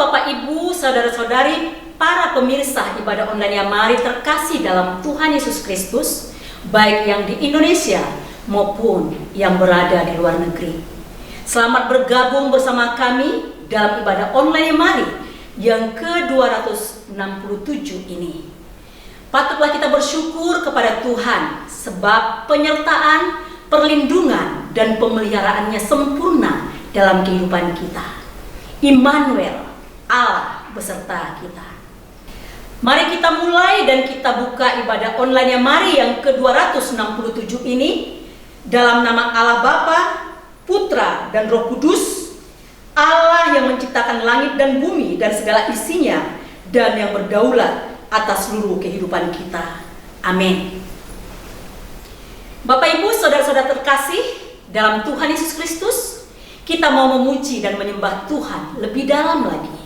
Bapak, Ibu, Saudara-saudari, para pemirsa ibadah online yang mari terkasih dalam Tuhan Yesus Kristus, baik yang di Indonesia maupun yang berada di luar negeri. Selamat bergabung bersama kami dalam ibadah online yang mari yang ke-267 ini. Patutlah kita bersyukur kepada Tuhan sebab penyertaan, perlindungan, dan pemeliharaannya sempurna dalam kehidupan kita. Immanuel, Allah beserta kita. Mari kita mulai dan kita buka ibadah online yang mari yang ke-267 ini dalam nama Allah Bapa, Putra, dan Roh Kudus, Allah yang menciptakan langit dan bumi dan segala isinya dan yang berdaulat atas seluruh kehidupan kita. Amin. Bapak, Ibu, Saudara-saudara terkasih dalam Tuhan Yesus Kristus, kita mau memuji dan menyembah Tuhan lebih dalam lagi.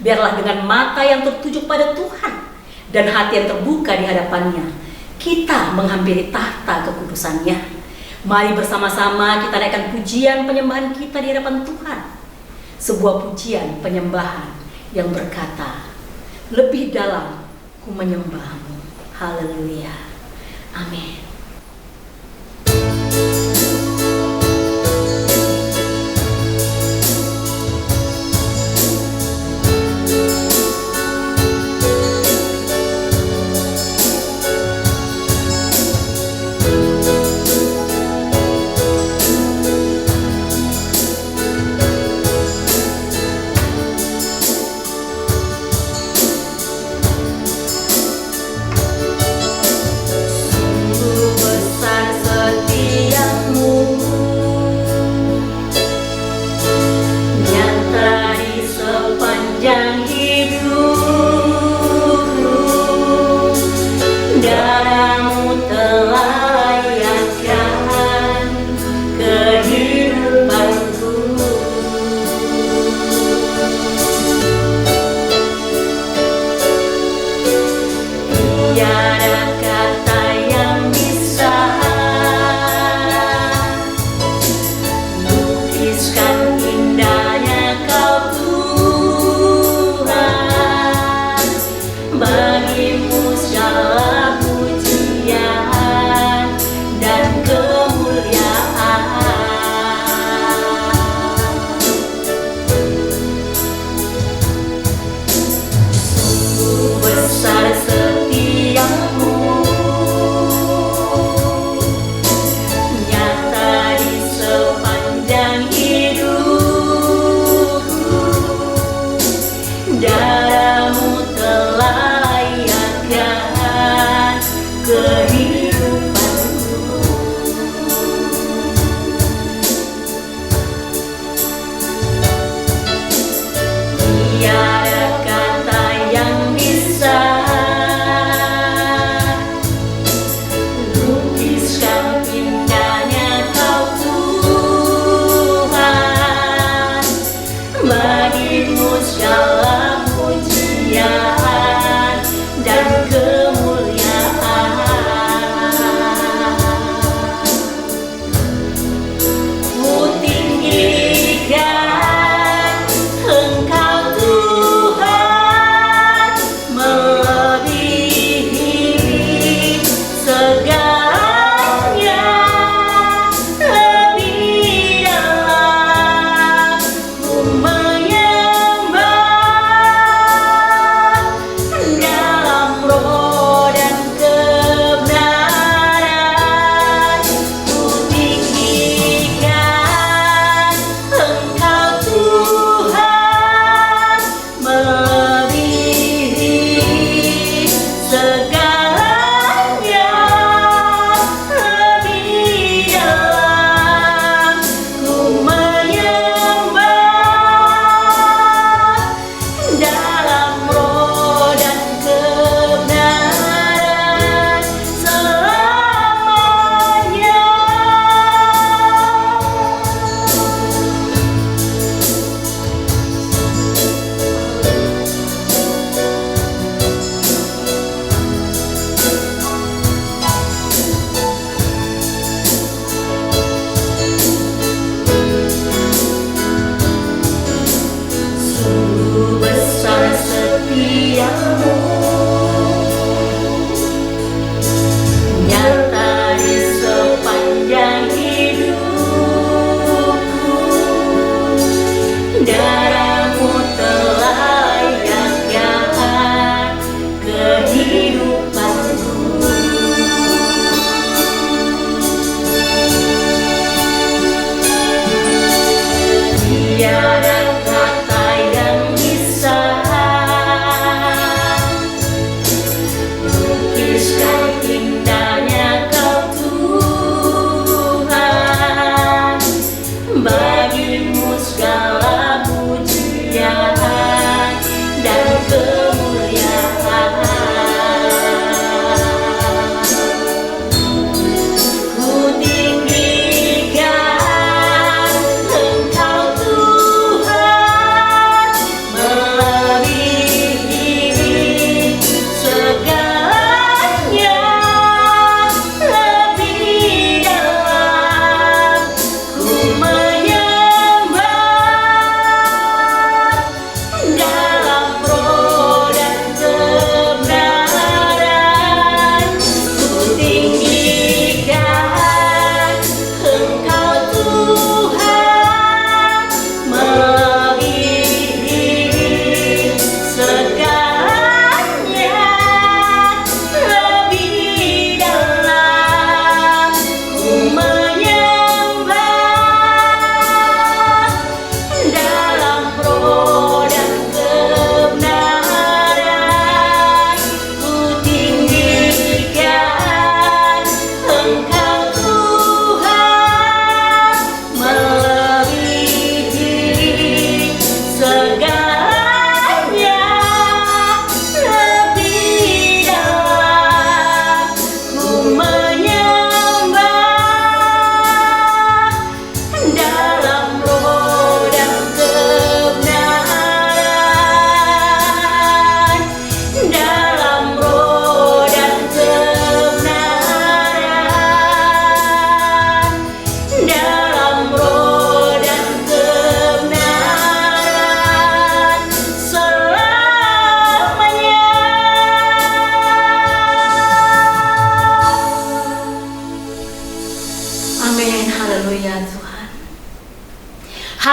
Biarlah dengan mata yang tertuju pada Tuhan dan hati yang terbuka di hadapannya, kita menghampiri tahta kekudusannya. Mari bersama-sama kita naikkan pujian penyembahan kita di hadapan Tuhan. Sebuah pujian penyembahan yang berkata, lebih dalam ku menyembahmu. Haleluya. Amin. Dan kemuliaan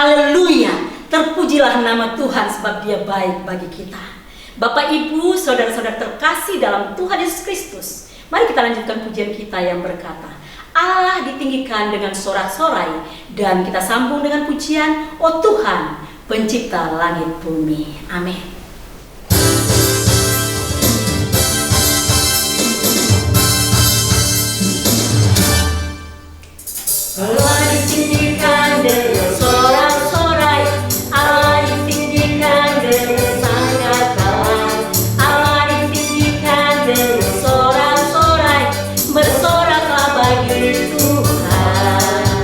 Haleluya, terpujilah nama Tuhan sebab Dia baik bagi kita. Bapak, Ibu, saudara-saudara terkasih dalam Tuhan Yesus Kristus, mari kita lanjutkan pujian kita yang berkata, Allah ditinggikan dengan sorak-sorai, dan kita sambung dengan pujian, Oh Tuhan, pencipta langit bumi. Amin. Allah ditinggikan dengan sorak-sorai, Allah ditinggikan dengan sangkakala, Allah ditinggikan dengan sorak-sorai, bersoraklah bagi Tuhan,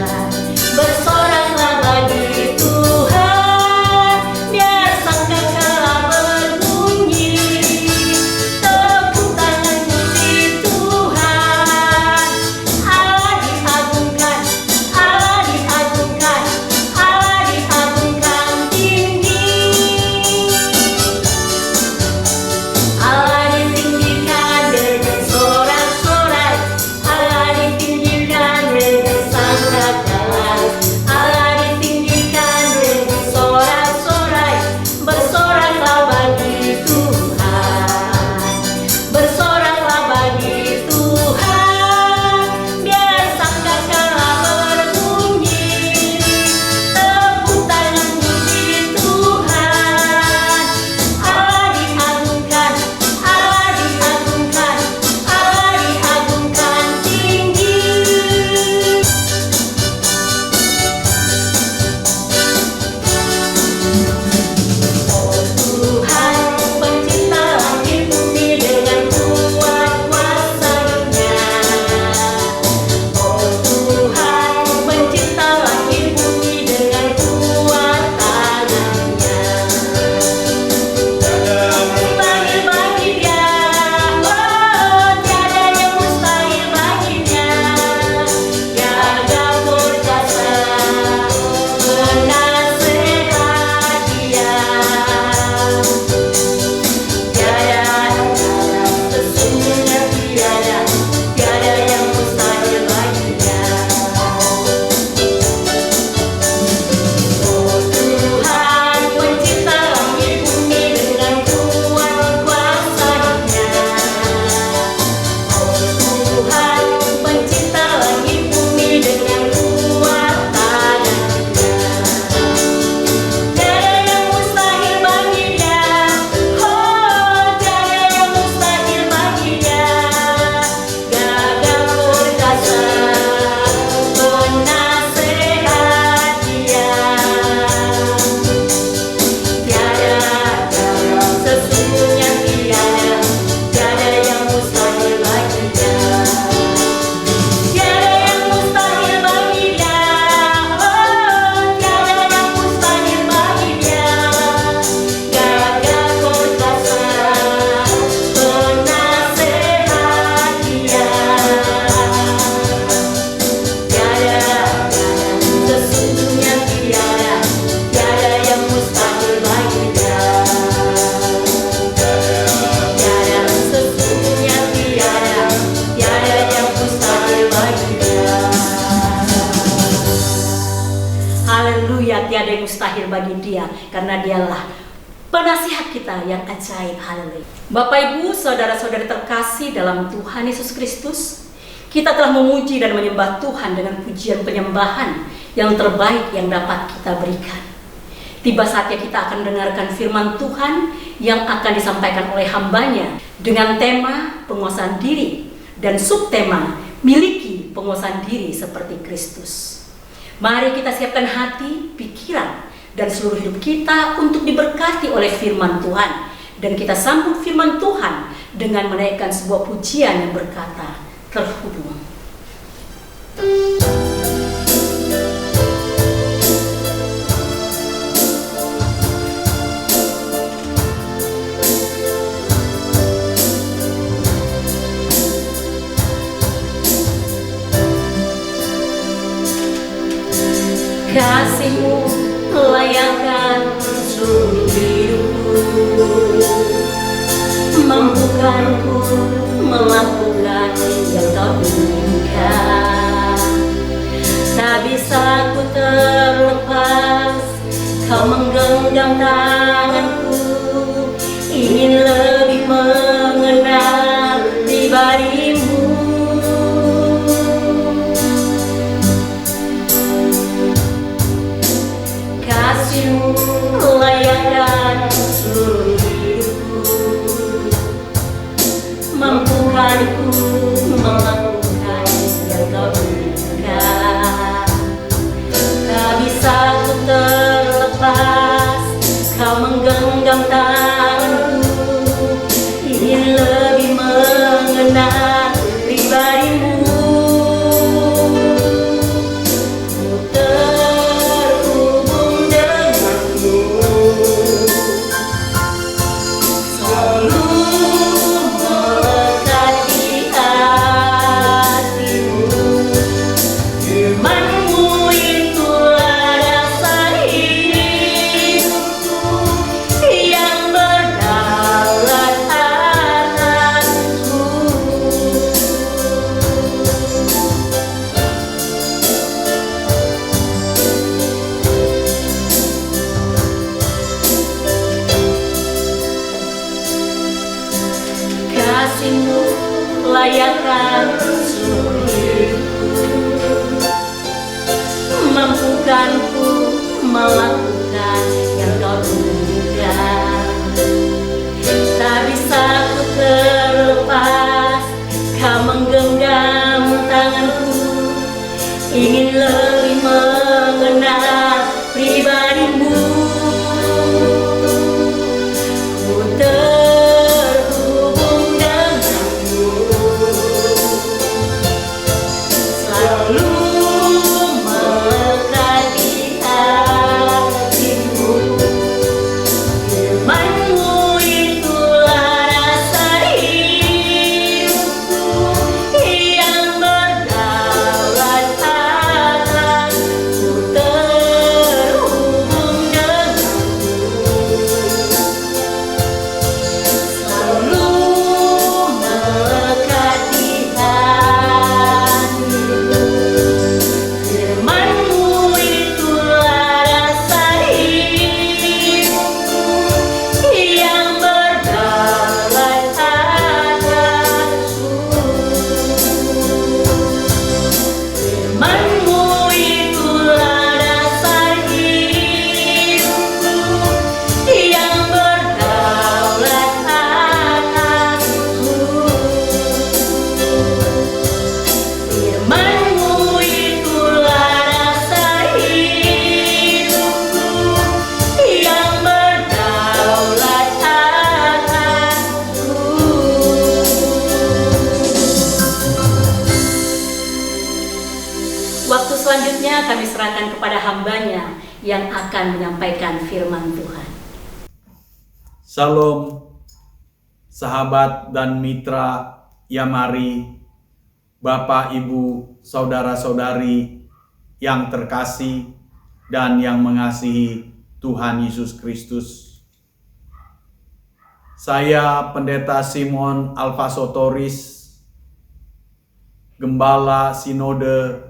bersoraklah bagi Tuhan, biar sangkakala berbunyi, tepuk tangan puji Tuhan, Allah diagungkan, Allah diagungkan, Allah diagungkan tinggi, Allah ditinggikan dengan sorak-sorai, Allah ditinggikan dengan sangkakala, Allah ditinggikan dengan sorak-sorai, bersoraklah bagi Tuhan, bersoraklah bagi Tuhan, biar sangkakala berbunyi, tepuk tangan puji Tuhan, Allah diagungkan, Allah diagungkan, Allah diagungkan tinggi. Oh Tuhan, pencipta langit bumi dengan kuat kuasa-Nya. Oh Tuhan, pencipta langit bumi dengan kuat tangan-Nya. Mustahil bagi Dia, oh tiada yang mustahil baginya. Gagah perkasa, penasehat Dia. Sesungguhnya tiada yang mustahil baginya. Oh Tuhan, pencipta langit bumi dengan kuat kuasa-Nya. Oh Tuhan, pencipta langit bumi dengan kuat tangan-Nya. Tiada yang mustahil bagi Dia, oh tiada yang mustahil bagi Dia. Gagah perkasa, penasehat Dia. Sesungguhnya tiada yang mustahil bagi Dia. Tiada yang mustahil bagi Dia, oh tiada yang mustahil bagi Dia. Gagah perkasa, penasehat Dia. Sesungguhnya tiada yang mustahil bagi Dia. Sesungguhnya tiada yang mustahil bagi Dia. Haleluya, tiada yang mustahil bagi Dia, karena Dialah penasihat kita yang ajaib. Haleluya. Bapak, Ibu, saudara-saudari terkasih dalam Tuhan Yesus Kristus, kita telah memuji dan menyembah Tuhan dengan pujian penyembahan yang terbaik yang dapat kita berikan. Tiba saatnya kita akan dengarkan firman Tuhan yang akan disampaikan oleh hambanya dengan tema penguasaan diri dan subtema miliki penguasaan diri seperti Kristus. Mari kita siapkan hati, pikiran, dan seluruh hidup kita untuk diberkati oleh firman Tuhan. Dan kita sambung firman Tuhan dengan menaikkan sebuah pujian yang berkata, terhubung. Kasih-Mu layakkan seluruh hidupku, mampukanku melakukan yang Kau inginkan. Tak bisa ku terlepas mampukanku melakukan yang kau inginkan. Tak bisa ku terlepas, kau menggenggam tanganku, ingin lebih mengenal pribadimu. Ku terhubung denganmu, selalu melekat di hatimu. Firman-Mu itulah dasar hidupku yang berdaulat atasku. Kasih-Mu layakkan seluruh hidupku, mampukanku melakukan yang kau inginkan. Tak bisa ku terlepas, kau menggenggam tanganku, ingin lebih mengenal pribadimu. Ku terhubung denganmu, selalu melekat di hatimu. Firman-Mu itulah dasar hidupku yang berdaulat atasku. Terhubung denganmu, selalu melekat di hatimu. Firman-Mu itulah dasar hidupku yang berdaulat atasku. Firman-Mu itulah dasar hidupku yang berdaulat atasku. Firman-Mu itulah dasar hidupku yang berdaulat atasku. Waktu selanjutnya kami serahkan kepada hamba-Nya yang akan menyampaikan firman Tuhan. Shalom, sahabat dan mitra Yamari, Bapak, Ibu, saudara-saudari yang terkasih dan yang mengasihi Tuhan Yesus Kristus. Saya Pendeta Simon Alfasotoris, Gembala Sinode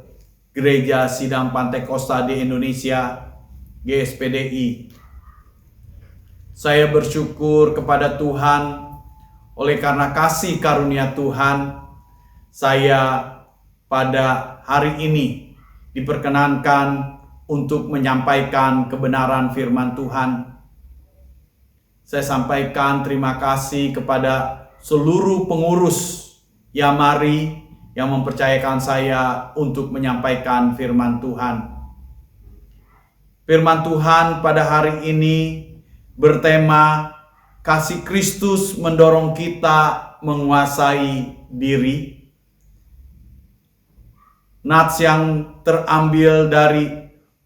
Gereja Sidang Pantekosta di Indonesia, GSPDI. Saya bersyukur kepada Tuhan oleh karena kasih karunia Tuhan, saya pada hari ini diperkenankan untuk menyampaikan kebenaran firman Tuhan. Saya sampaikan terima kasih kepada seluruh pengurus Yamari yang mempercayakan saya untuk menyampaikan firman Tuhan. Firman Tuhan pada hari ini bertema kasih Kristus mendorong kita menguasai diri. Nats yang terambil dari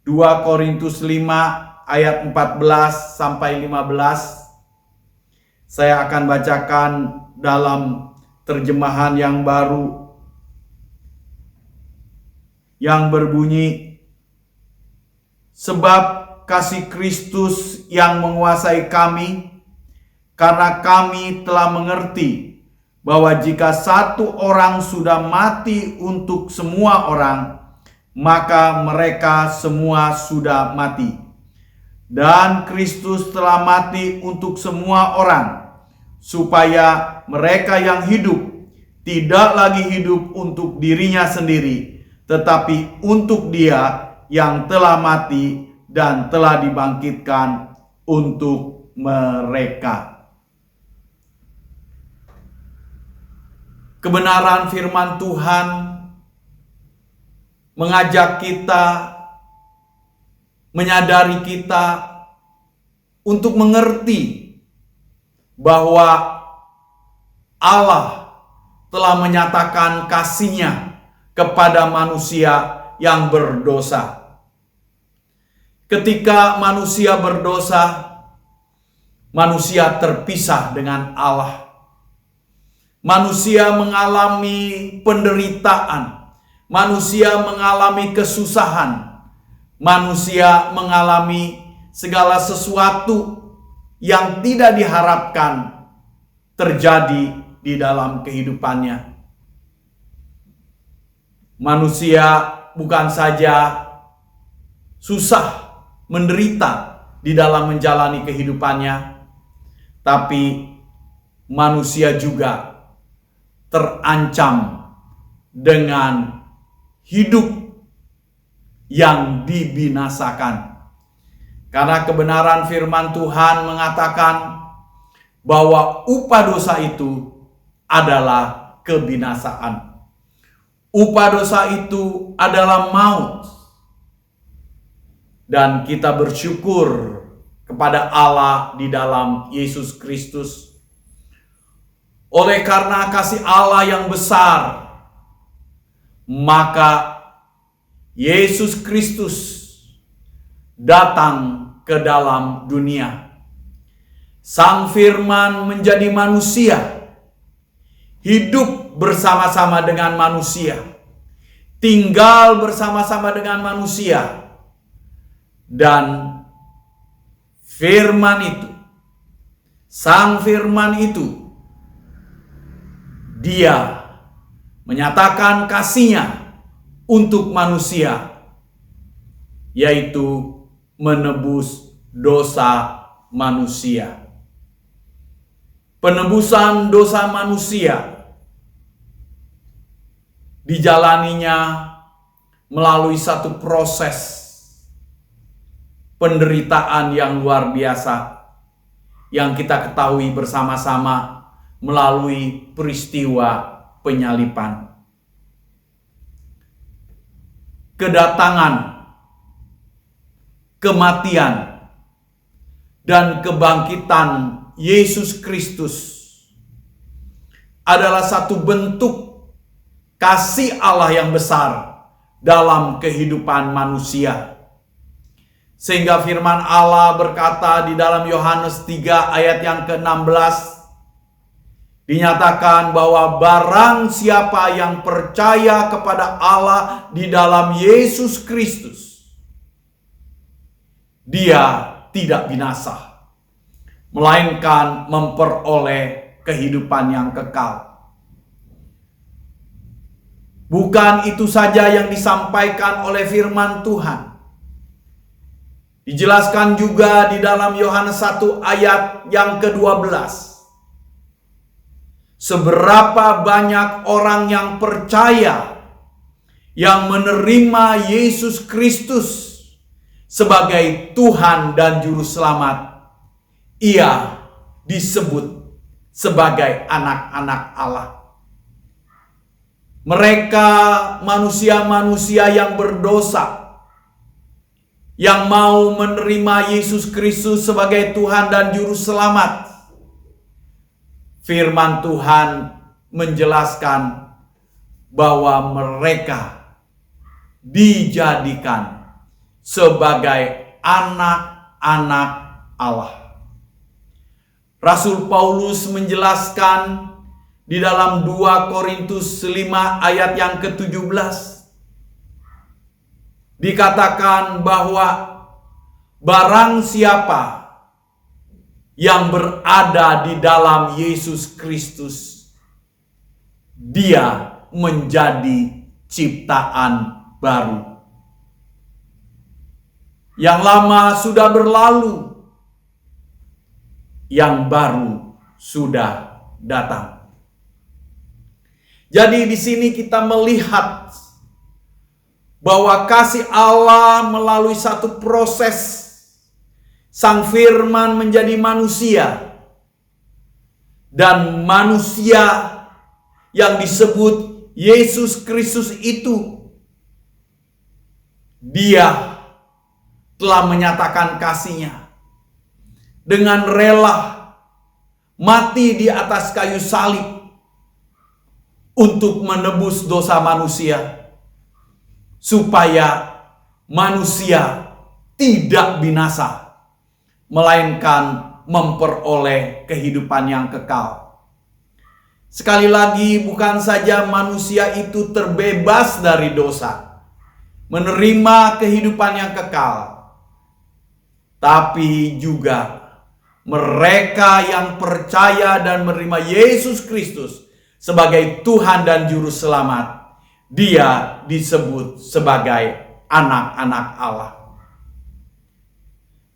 2 Korintus 5 ayat 14 sampai 15. Saya akan bacakan dalam terjemahan yang baru yang berbunyi, sebab kasih Kristus yang menguasai kami, karena kami telah mengerti bahwa jika satu orang sudah mati untuk semua orang, maka mereka semua sudah mati. Dan Kristus telah mati untuk semua orang, supaya mereka yang hidup tidak lagi hidup untuk dirinya sendiri, tetapi untuk Dia yang telah mati dan telah dibangkitkan untuk mereka. kebenaran firman Tuhan mengajak kita, menyadari kita untuk mengerti bahwa Allah telah menyatakan kasih-Nya kepada manusia yang berdosa. Ketika manusia berdosa, manusia terpisah dengan Allah. Manusia mengalami penderitaan, manusia mengalami kesusahan, manusia mengalami segala sesuatu yang tidak diharapkan terjadi di dalam kehidupannya. Manusia bukan saja susah, menderita di dalam menjalani kehidupannya, tapi manusia juga terancam dengan hidup yang dibinasakan. Karena kebenaran firman Tuhan mengatakan bahwa upah dosa itu adalah kebinasaan. Upah dosa itu adalah maut. Dan kita bersyukur kepada Allah di dalam Yesus Kristus. Oleh karena kasih Allah yang besar, maka Yesus Kristus datang ke dalam dunia. Sang Firman menjadi manusia, hidup bersama-sama dengan manusia, tinggal bersama-sama dengan manusia. Dan firman itu, Sang Firman itu, Dia menyatakan kasih-Nya untuk manusia, yaitu menebus dosa manusia. Penebusan dosa manusia dijalaninya melalui satu proses penderitaan yang luar biasa yang kita ketahui bersama-sama melalui peristiwa penyaliban. Kedatangan, kematian, dan kebangkitan Yesus Kristus adalah satu bentuk kasih Allah yang besar dalam kehidupan manusia. Sehingga firman Allah berkata di dalam Yohanes 3 ayat yang ke-16, dinyatakan bahwa barang siapa yang percaya kepada Allah di dalam Yesus Kristus, dia tidak binasa, melainkan memperoleh kehidupan yang kekal. Bukan itu saja yang disampaikan oleh firman Tuhan. Dijelaskan juga di dalam Yohanes 1 ayat yang ke-12. Seberapa banyak orang yang percaya, yang menerima Yesus Kristus sebagai Tuhan dan Juru Selamat, ia disebut sebagai anak-anak Allah. Mereka manusia-manusia yang berdosa, yang mau menerima Yesus Kristus sebagai Tuhan dan Juru Selamat. Firman Tuhan menjelaskan bahwa mereka dijadikan sebagai anak-anak Allah. Rasul Paulus menjelaskan di dalam 2 Korintus 5 ayat yang ke-17. Dikatakan bahwa barang siapa yang berada di dalam Yesus Kristus, dia menjadi ciptaan baru. Yang lama sudah berlalu, yang baru sudah datang. Jadi di sini kita melihat bahwa kasih Allah melalui satu proses. Sang Firman menjadi manusia, dan manusia yang disebut Yesus Kristus itu, Dia telah menyatakan kasih-Nya dengan rela mati di atas kayu salib untuk menebus dosa manusia, supaya manusia tidak binasa, melainkan memperoleh kehidupan yang kekal. Sekali lagi, bukan saja manusia itu terbebas dari dosa, menerima kehidupan yang kekal, tapi juga mereka yang percaya dan menerima Yesus Kristus sebagai Tuhan dan Juru Selamat, Dia disebut sebagai anak-anak Allah.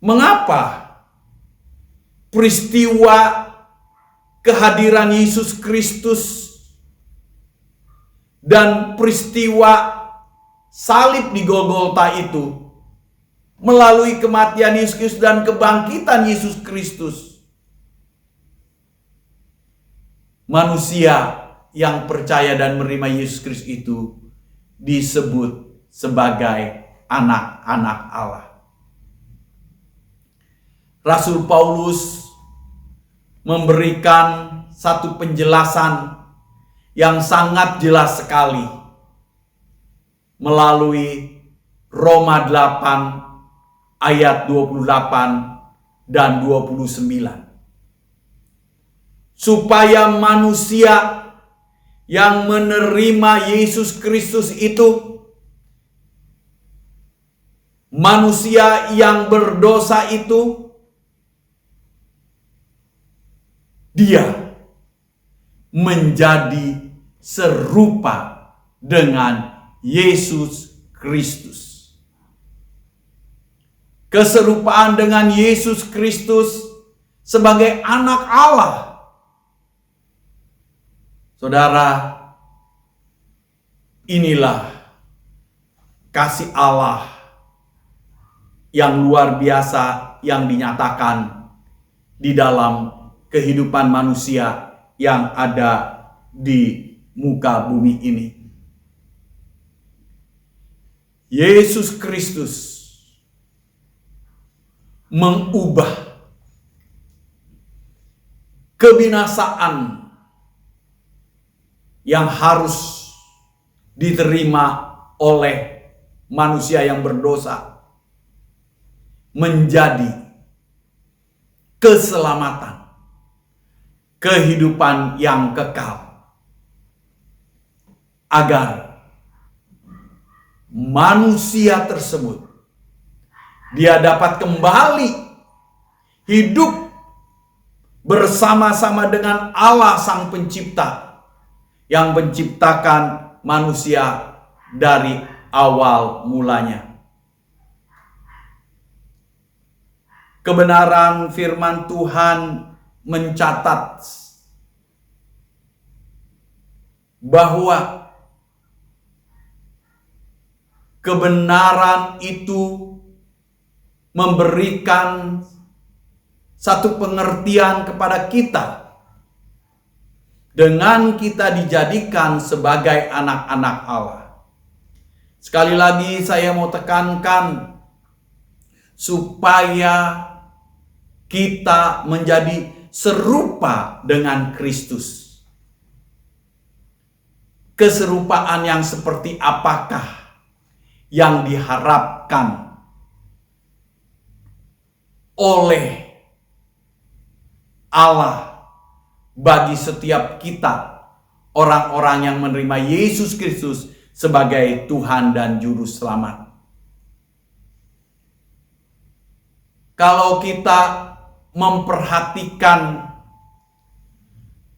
Mengapa peristiwa kehadiran Yesus Kristus dan peristiwa salib di Golgota itu, melalui kematian Yesus Kristus dan kebangkitan Yesus Kristus, manusia yang percaya dan menerima Yesus Kristus itu disebut sebagai anak-anak Allah. Rasul Paulus memberikan satu penjelasan yang sangat jelas sekali melalui Roma 8 ayat 28 dan 29. Supaya manusia yang menerima Yesus Kristus itu, manusia yang berdosa itu, dia menjadi serupa dengan Yesus Kristus. Keserupaan dengan Yesus Kristus sebagai anak Allah. Saudara, inilah kasih Allah yang luar biasa yang dinyatakan di dalam kehidupan manusia yang ada di muka bumi ini. Yesus Kristus mengubah kebinasaan yang harus diterima oleh manusia yang berdosa menjadi keselamatan, kehidupan yang kekal, agar manusia tersebut dia dapat kembali hidup bersama-sama dengan Allah Sang Pencipta yang menciptakan manusia dari awal mulanya. Kebenaran firman Tuhan mencatat bahwa kebenaran itu memberikan satu pengertian kepada kita dengan kita dijadikan sebagai anak-anak Allah. Sekali lagi saya mau tekankan supaya kita menjadi serupa dengan Kristus. Keserupaan yang seperti apakah yang diharapkan oleh Allah bagi setiap kita, orang-orang yang menerima Yesus Kristus sebagai Tuhan dan Juru Selamat? Kalau kita memperhatikan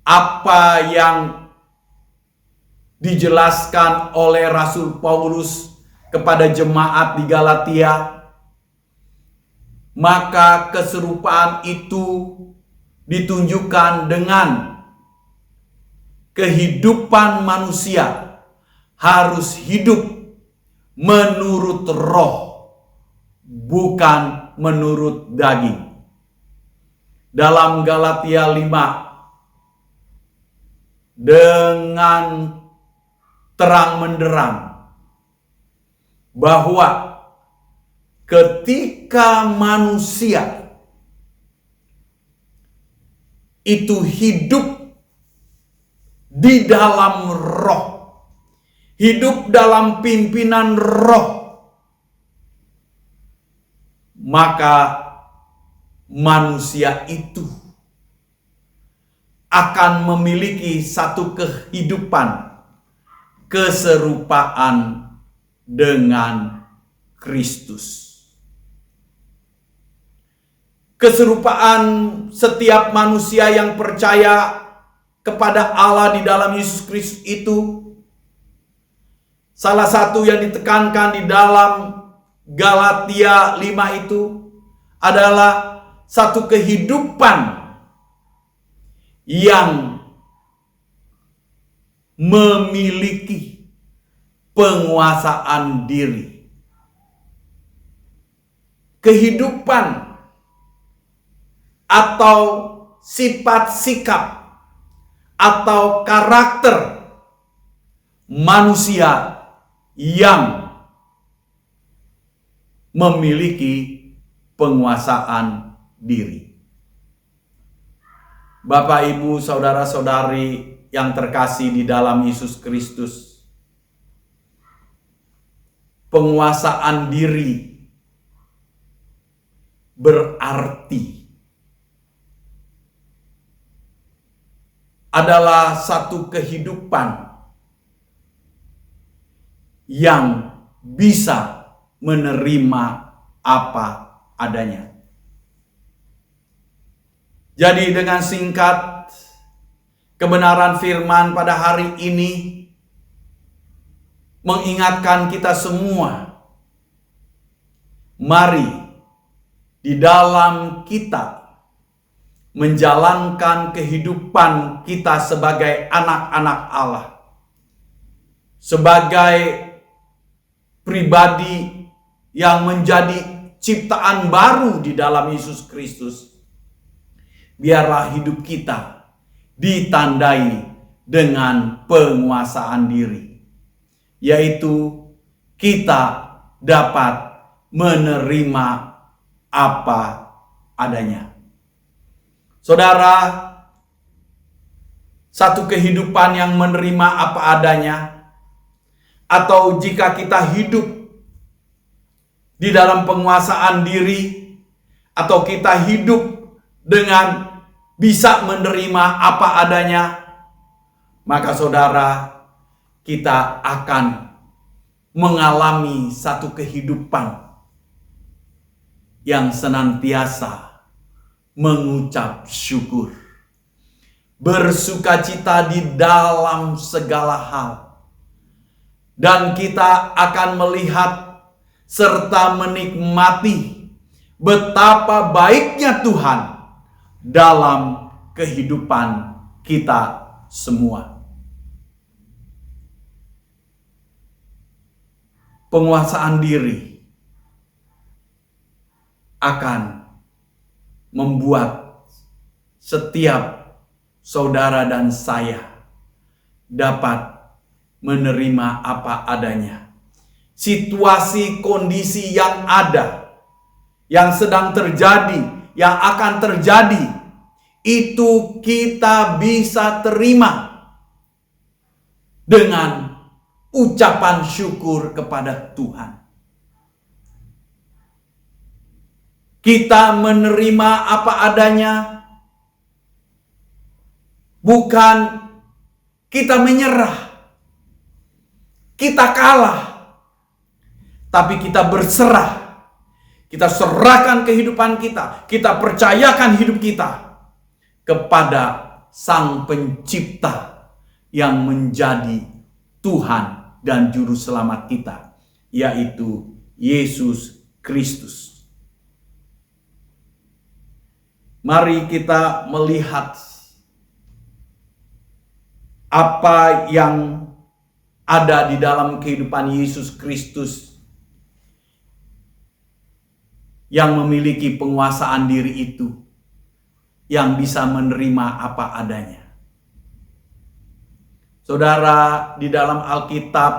apa yang dijelaskan oleh Rasul Paulus kepada jemaat di Galatia, maka keserupaan itu ditunjukkan dengan kehidupan manusia harus hidup menurut roh, bukan menurut daging. Dalam Galatia 5 dengan terang menderang bahwa ketika manusia itu hidup di dalam roh, hidup dalam pimpinan roh, maka manusia itu akan memiliki satu kehidupan keserupaan dengan Kristus. Keserupaan setiap manusia yang percaya kepada Allah di dalam Yesus Kristus itu, salah satu yang ditekankan di dalam Galatia 5 itu adalah satu kehidupan yang memiliki penguasaan diri. Kehidupan atau sifat sikap atau karakter manusia yang memiliki penguasaan diri. Bapak, Ibu, saudara-saudari yang terkasih di dalam Yesus Kristus, penguasaan diri berarti adalah satu kehidupan yang bisa menerima apa adanya. Jadi dengan singkat, kebenaran firman pada hari ini mengingatkan kita semua, mari di dalam kita menjalankan kehidupan kita sebagai anak-anak Allah, sebagai pribadi yang menjadi ciptaan baru di dalam Yesus Kristus. Biarlah hidup kita ditandai dengan penguasaan diri, yaitu kita dapat menerima apa adanya. Saudara, satu kehidupan yang menerima apa adanya, atau jika kita hidup di dalam penguasaan diri, atau kita hidup dengan bisa menerima apa adanya, maka saudara, kita akan mengalami satu kehidupan yang senantiasa mengucap syukur, bersukacita di dalam segala hal, dan kita akan melihat serta menikmati betapa baiknya Tuhan dalam kehidupan kita semua. Penguasaan diri akan membuat setiap saudara dan saya dapat menerima apa adanya. Situasi kondisi yang ada, yang sedang terjadi, yang akan terjadi, itu kita bisa terima dengan ucapan syukur kepada Tuhan. Kita menerima apa adanya, bukan kita menyerah, kita kalah, tapi kita berserah. Kita serahkan kehidupan kita, kita percayakan hidup kita kepada Sang Pencipta yang menjadi Tuhan dan Juru Selamat kita, yaitu Yesus Kristus. Mari kita melihat apa yang ada di dalam kehidupan Yesus Kristus yang memiliki penguasaan diri itu, yang bisa menerima apa adanya. Saudara, di dalam Alkitab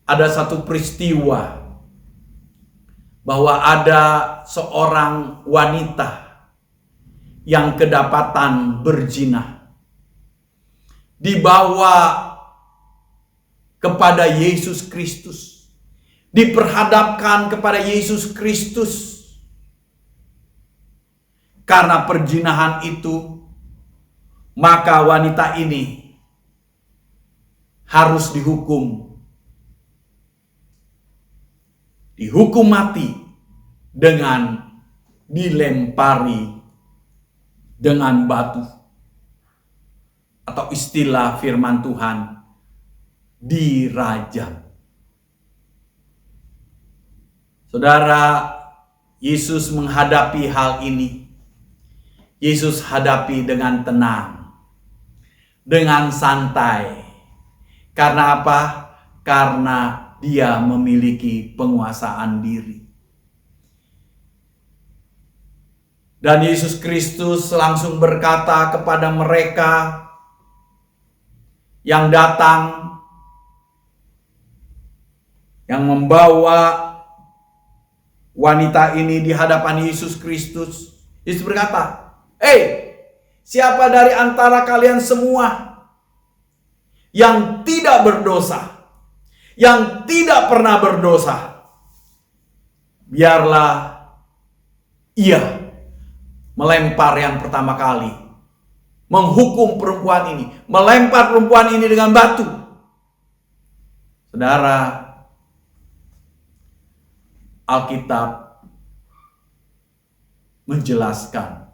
ada satu peristiwa bahwa ada seorang wanita yang kedapatan berzina, dibawa kepada Yesus Kristus, diperhadapkan kepada Yesus Kristus. Karena perzinahan itu, maka wanita ini harus dihukum mati dengan dilempari dengan batu, atau istilah firman Tuhan, dirajam. Saudara, Yesus menghadapi hal ini. Yesus hadapi dengan tenang, dengan santai. Karena apa? Karena dia memiliki penguasaan diri. Dan Yesus Kristus langsung berkata kepada mereka yang datang, yang membawa wanita ini di hadapan Yesus Kristus. Yesus berkata, siapa dari antara kalian semua yang tidak berdosa, yang tidak pernah berdosa, biarlah ia melempar yang pertama kali, menghukum perempuan ini, melempar perempuan ini dengan batu. Saudara, Alkitab menjelaskan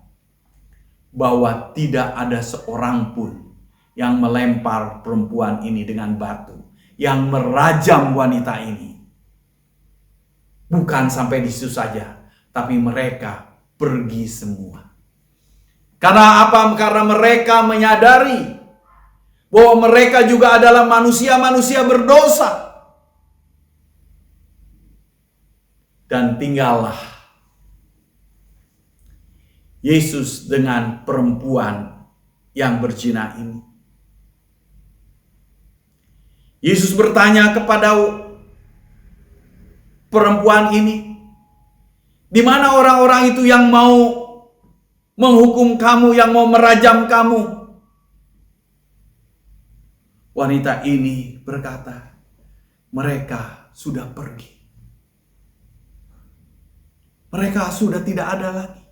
bahwa tidak ada seorang pun yang melempar perempuan ini dengan batu, yang merajam wanita ini. Bukan sampai di situ saja, tapi mereka pergi semua. Karena apa? Karena mereka menyadari bahwa mereka juga adalah manusia-manusia berdosa. Dan tinggallah Yesus dengan perempuan yang berzina ini. Yesus bertanya kepada perempuan ini, di mana orang-orang itu yang mau menghukum kamu, yang mau merajam kamu? Wanita ini berkata, mereka sudah pergi. Mereka sudah tidak ada lagi.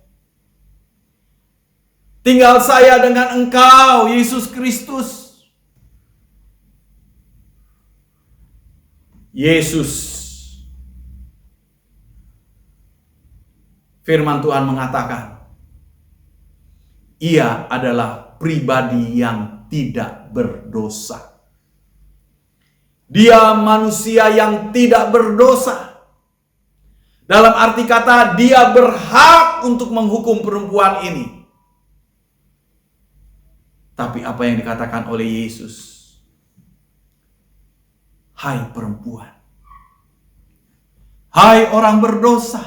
Tinggal saya dengan engkau, Yesus Kristus. Yesus, firman Tuhan mengatakan, ia adalah pribadi yang tidak berdosa. Dia manusia yang tidak berdosa. Dalam arti kata, dia berhak untuk menghukum perempuan ini. Tapi apa yang dikatakan oleh Yesus? Hai perempuan, hai orang berdosa,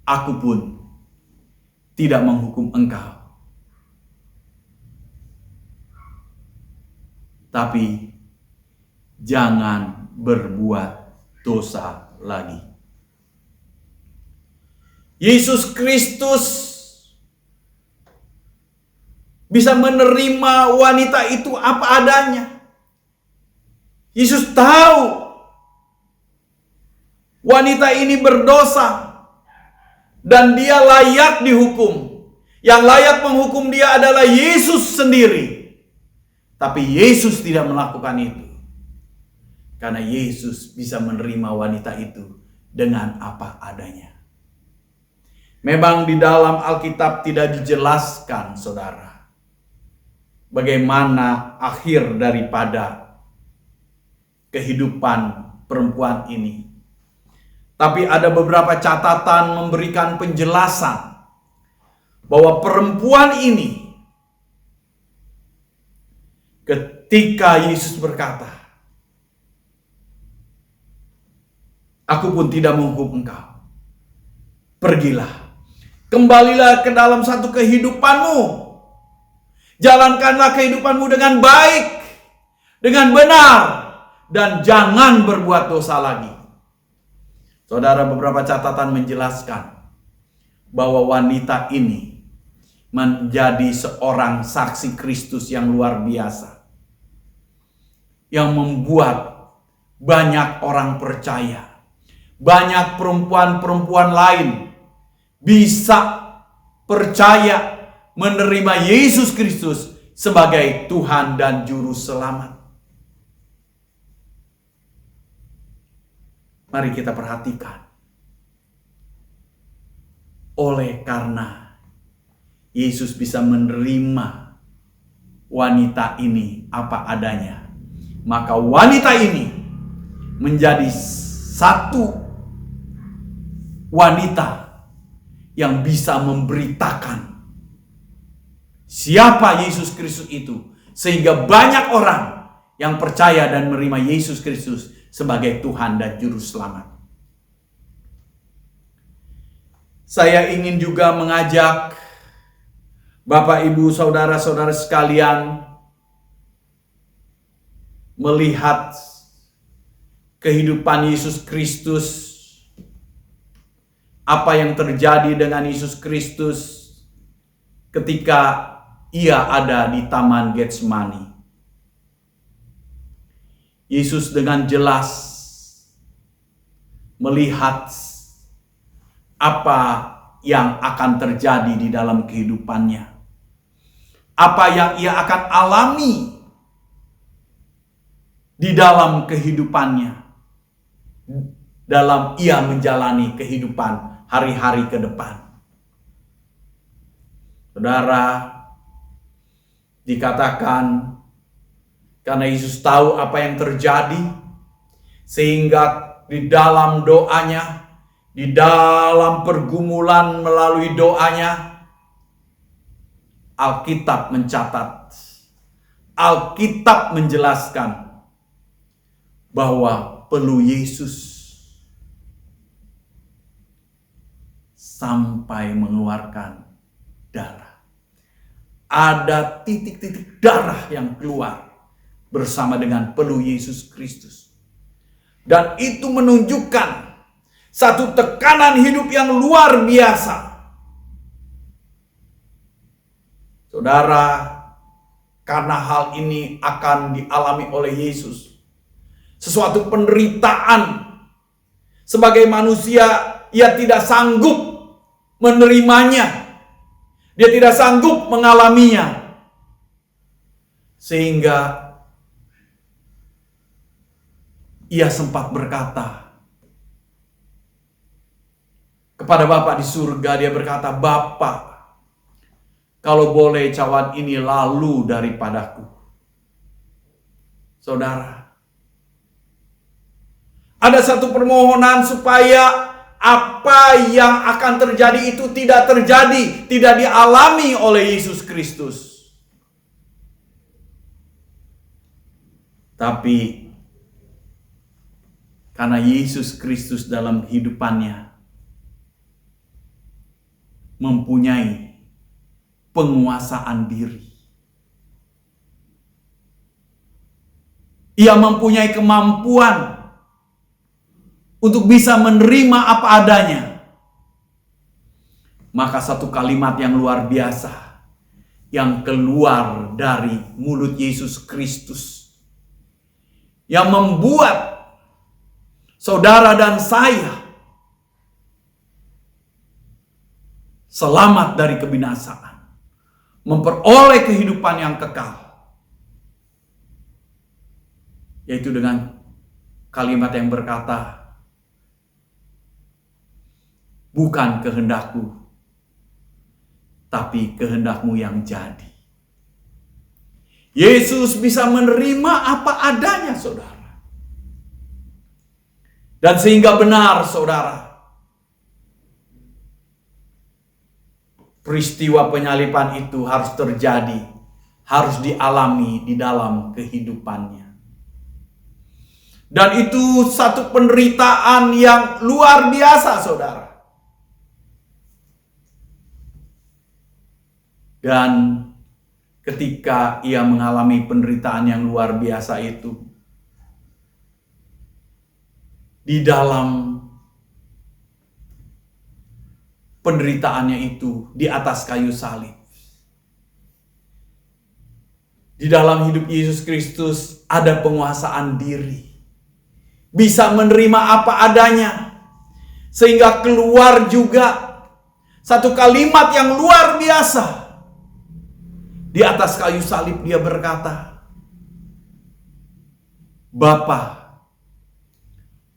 aku pun tidak menghukum engkau. Tapi jangan berbuat dosa lagi. Yesus Kristus bisa menerima wanita itu apa adanya. Yesus tahu wanita ini berdosa dan dia layak dihukum. Yang layak menghukum dia adalah Yesus sendiri. Tapi Yesus tidak melakukan itu. Karena Yesus bisa menerima wanita itu dengan apa adanya. Memang di dalam Alkitab tidak dijelaskan, saudara, bagaimana akhir daripada kehidupan perempuan ini. Tapi ada beberapa catatan memberikan penjelasan bahwa perempuan ini, ketika Yesus berkata, aku pun tidak menghukum engkau, pergilah, kembalilah ke dalam satu kehidupanmu Jalankanlah kehidupanmu dengan baik, dengan benar, dan jangan berbuat dosa lagi. Saudara, beberapa catatan menjelaskan bahwa wanita ini menjadi seorang saksi Kristus yang luar biasa, yang membuat banyak orang percaya. Banyak perempuan-perempuan lain bisa percaya menerima Yesus Kristus sebagai Tuhan dan Juru Selamat. Mari kita perhatikan. Oleh karena Yesus bisa menerima wanita ini apa adanya, maka wanita ini menjadi satu wanita yang bisa memberitakan siapa Yesus Kristus itu, sehingga banyak orang yang percaya dan menerima Yesus Kristus sebagai Tuhan dan Juru Selamat. Saya ingin juga mengajak Bapak, Ibu, Saudara-saudara sekalian melihat kehidupan Yesus Kristus. Apa yang terjadi dengan Yesus Kristus ketika ia ada di Taman Getsemani. Yesus dengan jelas melihat apa yang akan terjadi di dalam kehidupannya. Apa yang ia akan alami di dalam kehidupannya. Dalam ia menjalani kehidupan hari-hari ke depan. Saudara, dikatakan karena Yesus tahu apa yang terjadi, sehingga di dalam doanya, di dalam pergumulan melalui doanya, Alkitab mencatat, Alkitab menjelaskan bahwa perlu Yesus sampai mengeluarkan darah. Ada titik-titik darah yang keluar bersama dengan peluh Yesus Kristus. Dan itu menunjukkan satu tekanan hidup yang luar biasa. Saudara, karena hal ini akan dialami oleh Yesus, sesuatu penderitaan, sebagai manusia ia tidak sanggup menerimanya. Dia tidak sanggup mengalaminya. Sehingga ia sempat berkata kepada Bapa di surga, dia berkata, "Bapa, kalau boleh cawan ini lalu daripadaku." Saudara, ada satu permohonan supaya apa yang akan terjadi itu tidak terjadi, tidak dialami oleh Yesus Kristus. Tapi karena Yesus Kristus dalam kehidupannya mempunyai penguasaan diri. Ia mempunyai kemampuan untuk bisa menerima apa adanya. Maka satu kalimat yang luar biasa yang keluar dari mulut Yesus Kristus, yang membuat saudara dan saya selamat dari kebinasaan, memperoleh kehidupan yang kekal, yaitu dengan kalimat yang berkata, "Bukan kehendakku, tapi kehendakmu yang jadi." Yesus bisa menerima apa adanya, saudara. Dan sehingga benar, saudara, peristiwa penyaliban itu harus terjadi, harus dialami di dalam kehidupannya. Dan itu satu penderitaan yang luar biasa, saudara. Dan ketika ia mengalami penderitaan yang luar biasa itu. Di dalam penderitaannya itu di atas kayu salib. Di dalam hidup Yesus Kristus ada penguasaan diri. Bisa menerima apa adanya. Sehingga keluar juga satu kalimat yang luar biasa. Di atas kayu salib dia berkata, Bapa,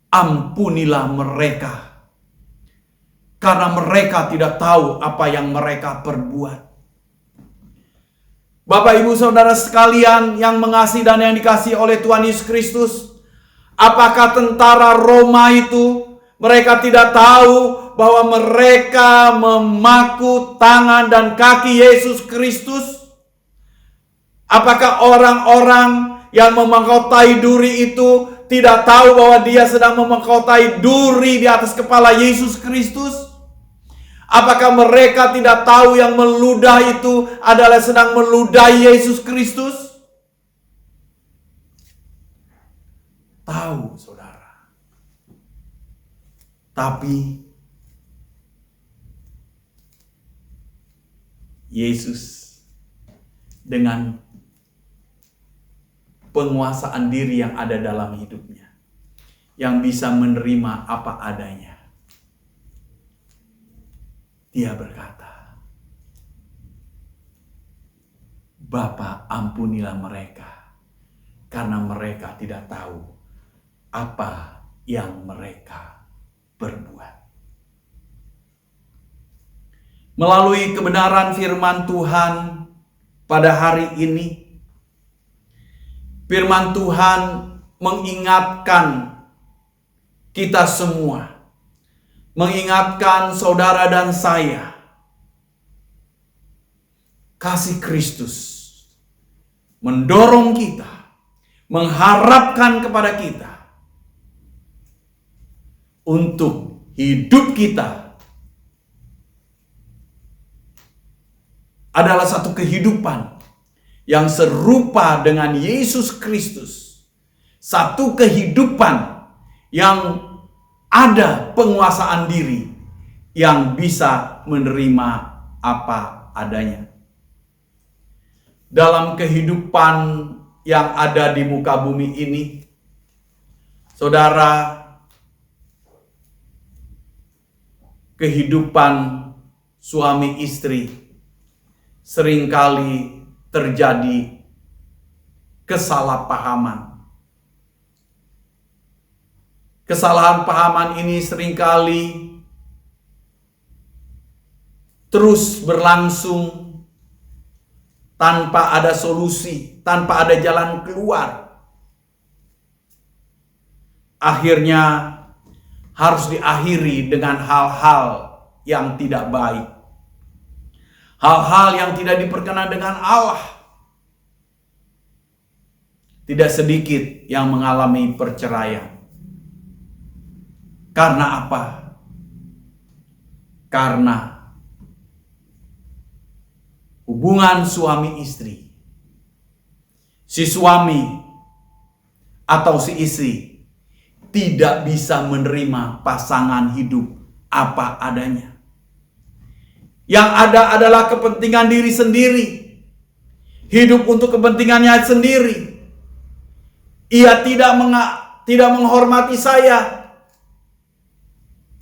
ampunilah mereka, karena mereka tidak tahu apa yang mereka perbuat. Bapak, Ibu, Saudara sekalian yang mengasihi dan yang dikasihi oleh Tuhan Yesus Kristus, apakah tentara Roma itu mereka tidak tahu bahwa mereka memaku tangan dan kaki Yesus Kristus? Apakah orang-orang yang memengkotai duri itu tidak tahu bahwa dia sedang memengkotai duri di atas kepala Yesus Kristus? Apakah mereka tidak tahu yang meludah itu adalah sedang meludahi Yesus Kristus? Tahu, saudara. Tapi Yesus dengan penguasaan diri yang ada dalam hidupnya, yang bisa menerima apa adanya, dia berkata, Bapa, ampunilah mereka, karena mereka tidak tahu apa yang mereka berbuat. Melalui kebenaran firman Tuhan pada hari ini, firman Tuhan mengingatkan kita semua, mengingatkan saudara dan saya, kasih Kristus mendorong kita, mengharapkan kepada kita untuk hidup kita adalah satu kehidupan yang serupa dengan Yesus Kristus. Satu kehidupan yang ada penguasaan diri, yang bisa menerima apa adanya. Dalam kehidupan yang ada di muka bumi ini, saudara, kehidupan suami istri seringkali terjadi kesalahpahaman. Kesalahan pahaman ini seringkali terus berlangsung tanpa ada solusi, tanpa ada jalan keluar. Akhirnya harus diakhiri dengan hal-hal yang tidak baik. Hal-hal yang tidak diperkenan dengan Allah. Tidak sedikit yang mengalami perceraian. Karena apa? Karena hubungan suami istri. Si suami atau si istri tidak bisa menerima pasangan hidup apa adanya. Yang ada adalah kepentingan diri sendiri. Hidup untuk kepentingannya sendiri. Ia tidak menghormati saya.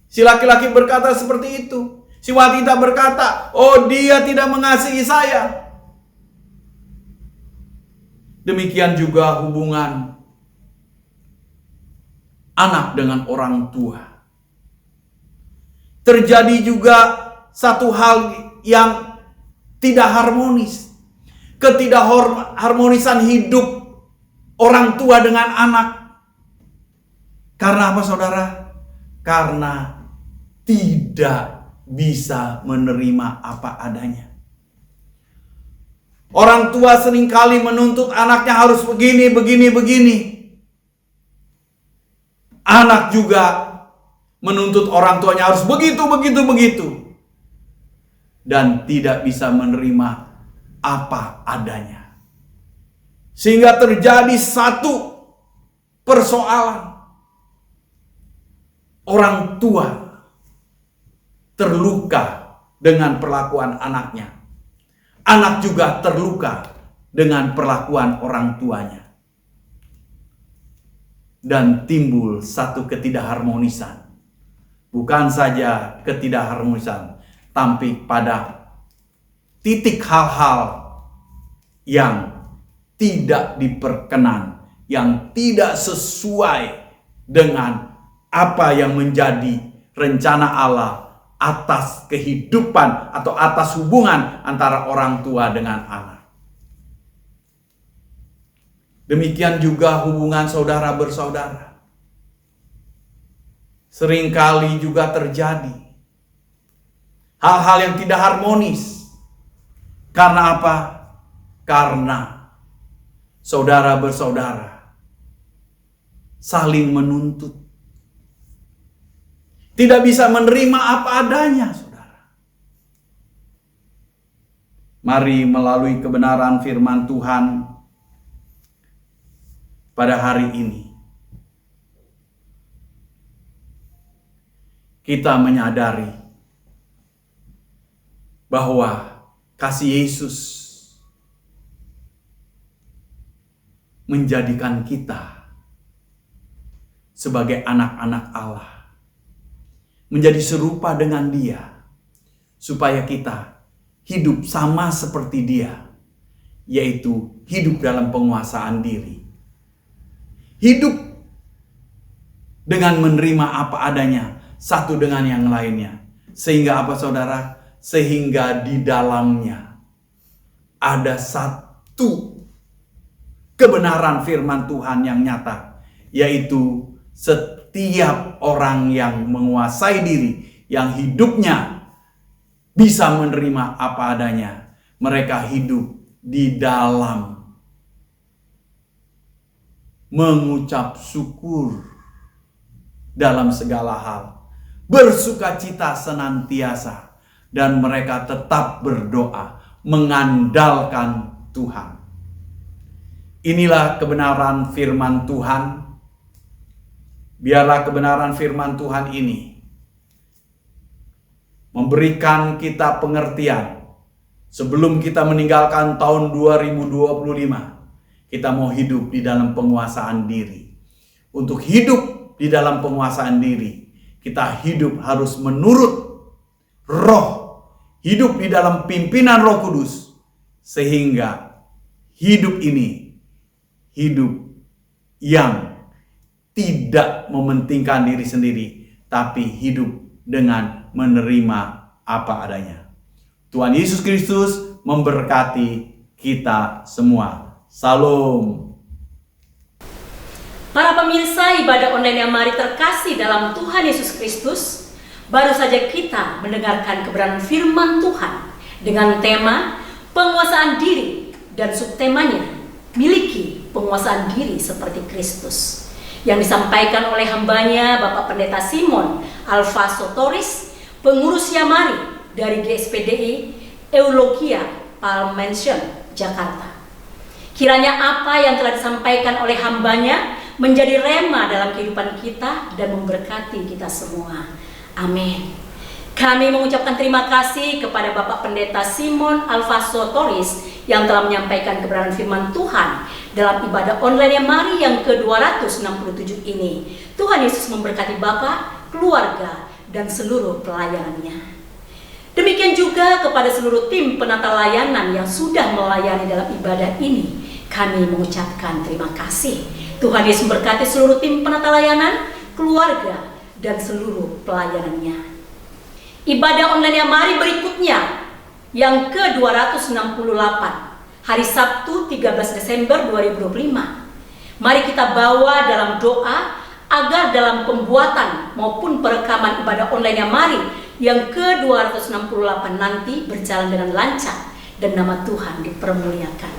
Si laki-laki berkata seperti itu. Si wanita berkata, oh dia tidak mengasihi saya. Demikian juga hubungan anak dengan orang tua. Terjadi juga satu hal yang tidak harmonis. Ketidakharmonisan hidup orang tua dengan anak. Karena apa, saudara? Karena tidak bisa menerima apa adanya. Orang tua seringkali menuntut anaknya harus begini, begini, begini. Anak juga menuntut orang tuanya harus begitu, begitu, begitu. Dan tidak bisa menerima apa adanya. Sehingga terjadi satu persoalan. Orang tua terluka dengan perlakuan anaknya. Anak juga terluka dengan perlakuan orang tuanya. Dan timbul satu ketidakharmonisan. Bukan saja ketidakharmonisan, tapi pada titik hal-hal yang tidak diperkenan, yang tidak sesuai dengan apa yang menjadi rencana Allah atas kehidupan atau atas hubungan antara orang tua dengan anak. Demikian juga hubungan saudara bersaudara. Seringkali juga terjadi hal-hal yang tidak harmonis. Karena apa? Karena saudara bersaudara saling menuntut. Tidak bisa menerima apa adanya, saudara. Mari melalui kebenaran firman Tuhan pada hari ini, kita menyadari bahwa kasih Yesus menjadikan kita sebagai anak-anak Allah, menjadi serupa dengan Dia, supaya kita hidup sama seperti Dia, yaitu hidup dalam penguasaan diri. Hidup dengan menerima apa adanya satu dengan yang lainnya. Sehingga apa, saudara? Sehingga di dalamnya ada satu kebenaran firman Tuhan yang nyata, yaitu setiap orang yang menguasai diri, yang hidupnya bisa menerima apa adanya, mereka hidup di dalam mengucap syukur dalam segala hal, bersukacita senantiasa, dan mereka tetap berdoa mengandalkan Tuhan. Inilah kebenaran firman Tuhan. Biarlah kebenaran firman Tuhan ini memberikan kita pengertian sebelum kita meninggalkan tahun 2025. Kita mau hidup di dalam penguasaan diri. Untuk hidup di dalam penguasaan diri, kita hidup harus menurut Roh, hidup di dalam pimpinan Roh Kudus, sehingga hidup ini hidup yang tidak mementingkan diri sendiri, tapi hidup dengan menerima apa adanya. Tuhan Yesus Kristus memberkati kita semua. Salam. Para pemirsa ibadah online yang mari terkasih dalam Tuhan Yesus Kristus, baru saja kita mendengarkan kebenaran firman Tuhan dengan tema penguasaan diri dan subtemanya miliki penguasaan diri seperti Kristus, yang disampaikan oleh hambanya Bapak Pendeta Simon Alfasotoris, pengurus Yamari dari GSPDI Eulogia Palm Mansion, Jakarta. Kiranya apa yang telah disampaikan oleh hambanya menjadi rema dalam kehidupan kita dan memberkati kita semua. Amin. Kami mengucapkan terima kasih kepada Bapak Pendeta Simon Alfasotoris yang telah menyampaikan kebenaran firman Tuhan dalam ibadah online Yamari yang ke-267 ini. Tuhan Yesus memberkati Bapak, keluarga, dan seluruh pelayanannya. Demikian juga kepada seluruh tim penata layanan yang sudah melayani dalam ibadah ini. Kami mengucapkan terima kasih. Tuhan Yesus memberkati seluruh tim penata layanan, keluarga, dan seluruh pelayanannya. Ibadah online Yamari berikutnya yang ke-268, hari Sabtu 13 Desember 2025. Mari kita bawa dalam doa agar dalam pembuatan maupun perekaman ibadah online Yamari yang ke-268 nanti berjalan dengan lancar dan nama Tuhan dipermuliakan.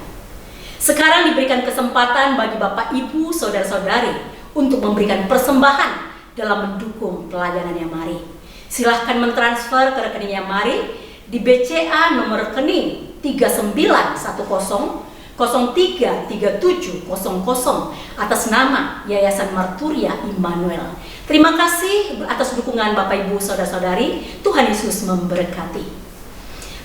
Sekarang diberikan kesempatan bagi Bapak, Ibu, Saudara-saudari untuk memberikan persembahan dalam mendukung pelayanan Yamari. Silahkan mentransfer ke rekening Yamari di BCA nomor rekening 3910 atas nama Yayasan Marturia Immanuel. Terima kasih atas dukungan Bapak Ibu Saudara-saudari. Tuhan Yesus memberkati.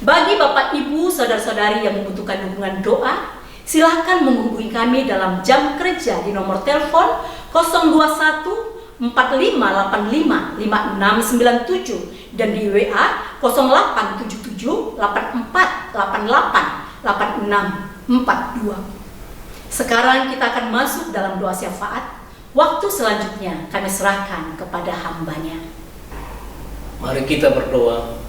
Bagi Bapak Ibu Saudara-saudari yang membutuhkan dukungan doa, silakan menghubungi kami dalam jam kerja di nomor telepon 021 4585 5697 dan di WA 0877 8488 8642. Sekarang kita akan masuk dalam doa syafaat. Waktu selanjutnya kami serahkan kepada hamba-Nya. Mari kita berdoa.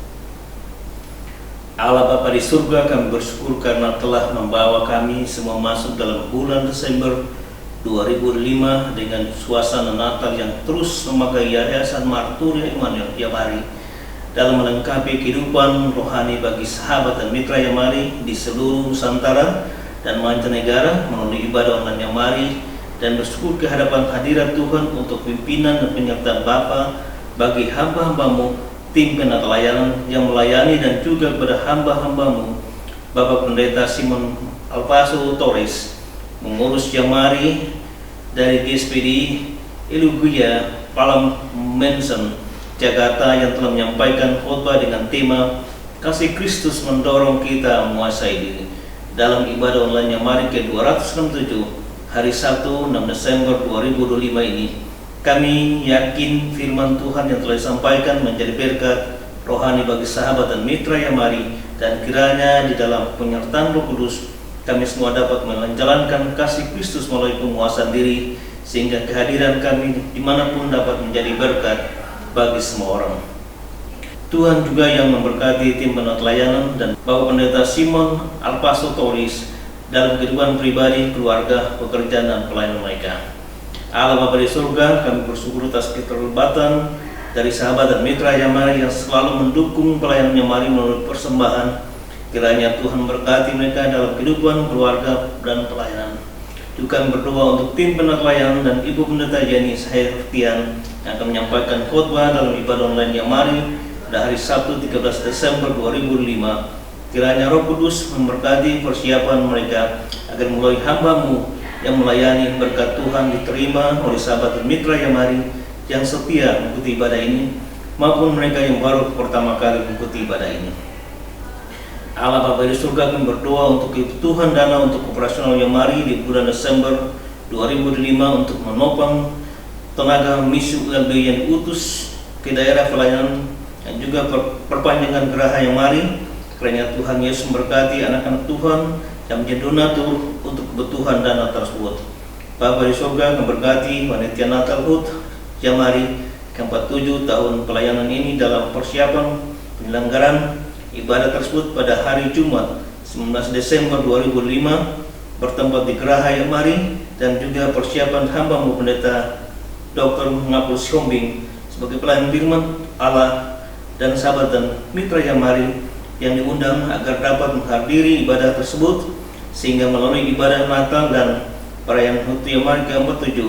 Allah Bapa di surga, kami bersyukur karena telah membawa kami semua masuk dalam bulan Desember 2005 dengan suasana Natal yang terus memakai Yayasan Marturia Immanuel tiap hari dalam melengkapi kehidupan rohani bagi sahabat dan mitra Yamari di seluruh Nusantara dan mancanegara melalui ibadah online Yamari, dan bersyukur ke hadapan hadirat Tuhan untuk pimpinan dan penyertaan Bapa bagi hamba-hambamu, tim penata layanan yang melayani, dan juga kepada hamba-hambamu Bapak Pendeta Simon Alpaso Torres mengurus Yamari dari GSPD Iluguya Palam Mensen Jakarta yang telah menyampaikan khotbah dengan tema Kasih Kristus mendorong kita menguasai diri dalam ibadah online Yamari ke-267 hari Sabtu 6 Desember 2025 ini. Kami yakin firman Tuhan yang telah disampaikan menjadi berkat rohani bagi sahabat dan mitra Yamari, dan kiranya di dalam penyertaan Roh Kudus kami semua dapat menjalankan kasih Kristus melalui penguasaan diri, sehingga kehadiran kami dimanapun dapat menjadi berkat bagi semua orang. Tuhan juga yang memberkati tim penata layanan dan Bapak Pendeta Simon Alpaso Torres dalam kehidupan pribadi, keluarga, pekerjaan, dan pelayanan mereka. Allah Bapa di surga, kami bersyukur atas keterlibatan dari sahabat dan mitra Yamari yang selalu mendukung pelayanan Yamari melalui persembahan. Kiranya Tuhan berkati mereka dalam kehidupan, keluarga, dan pelayanan. Juga kami berdoa untuk tim penata layanan dan Ibu Pendeta Yeni Sahirtian yang akan menyampaikan khotbah dalam ibadah online Yamari pada hari Sabtu 13 Desember 2005. Kiranya Roh Kudus memberkati persiapan mereka agar melalui hamba-Mu yang melayani, berkat Tuhan diterima oleh sahabat dan mitra Yamari yang setia mengikuti ibadah ini, maupun mereka yang baru pertama kali mengikuti ibadah ini. Allah Bapa di surga, kami berdoa untuk kebutuhan dana untuk operasional Yamari di bulan Desember 2005 untuk menopang tenaga misi ULB yang diutus ke daerah pelayanan dan juga perpanjangan geraha Yamari. Kiranya Tuhan Yesus memberkati anak-anak Tuhan yang menjadi donatur untuk kebutuhan dana tersebut. Bapa di surga, memberkati panitia Natal HUT Yamari ke-47 tahun pelayanan ini dalam persiapan penyelenggaraan ibadah tersebut pada hari Jumat 19 Desember 2005 bertempat di Geraha Yamari, dan juga persiapan hamba-Mu Pendeta Dr. Ngapul Siombing sebagai pelayan firman Allah dan sahabat dan mitra Yamari yang diundang agar dapat menghadiri ibadah tersebut, sehingga melalui ibadah Natal dan perayaan HUT Yamari ke-47